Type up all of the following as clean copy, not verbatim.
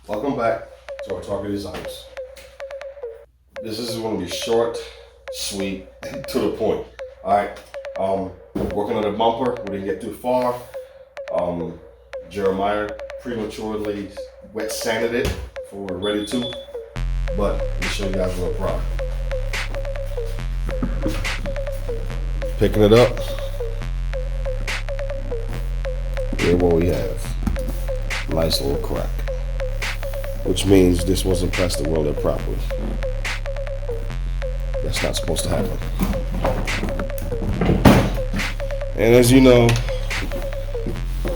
Welcome back to our Target Designs. This is going to be short, sweet, to the point. Alright, working on the bumper, we didn't get too far. Jeremiah prematurely wet sanded it before we're ready to, but let me show you guys real proud. Picking it up, here what we have. Nice little crack, which means this wasn't plastic welded properly. That's not supposed to happen. And as you know,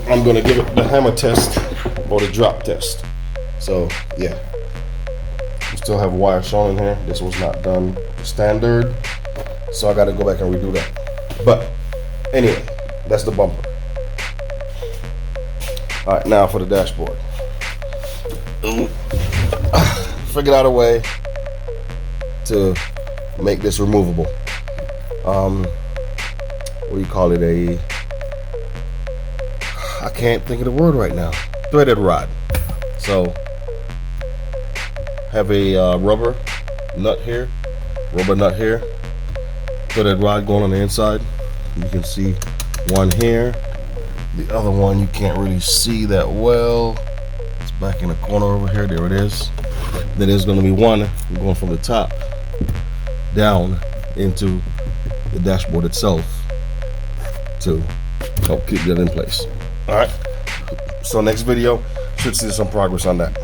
I'm gonna give it the hammer test or the drop test. So yeah, we still have wire shown in here. This was not done standard, so I got to go back and redo that. But anyway, that's the bumper. All right, now for the dashboard. Figured out a way to make this removable. What do you call it? I can't think of the word right now. Threaded rod. So have a rubber nut here, threaded rod going on the inside. You can see one here. The other one you can't really see that well. It's back in the corner over here. There it is. Then there's going to be one going from the top down into the dashboard itself to help keep that in place. All right. So next video should see some progress on that.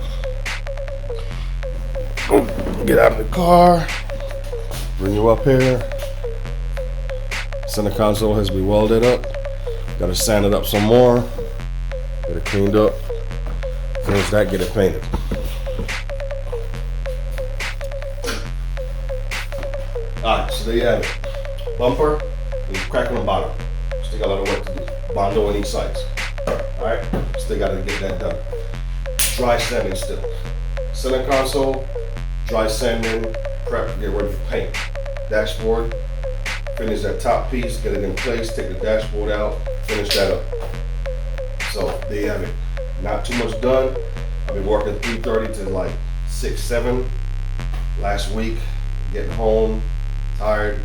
Get out of the car. Bring you up here. Center console has been welded up. Got to sand it up some more. Get it cleaned up. Finish that. Get it painted. Alright, so there you have it. Bumper and crack on the bottom. Still got a lot of work to do. Bondo on each side. Alright, still got to get that done. Dry sanding still. Center console, dry sanding, prep, get ready for paint. Dashboard, finish that top piece, get it in place, take the dashboard out, finish that up. So there you have it. Not too much done. I've been working 3:30 to like 6, 7 last week. Getting home, tired,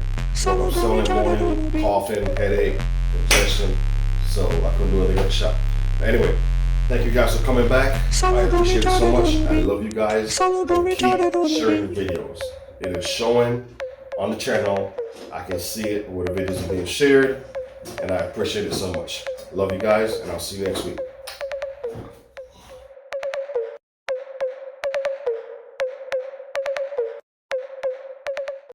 woke up 7 in the morning, coughing, headache, congestion. So I couldn't do anything but shot. Anyway, thank you guys for coming back. I appreciate it so much. I love you guys. And keep sharing the videos. It is showing on the channel. I can see it where the videos are being shared, and I appreciate it so much. Love you guys, and I'll see you next week.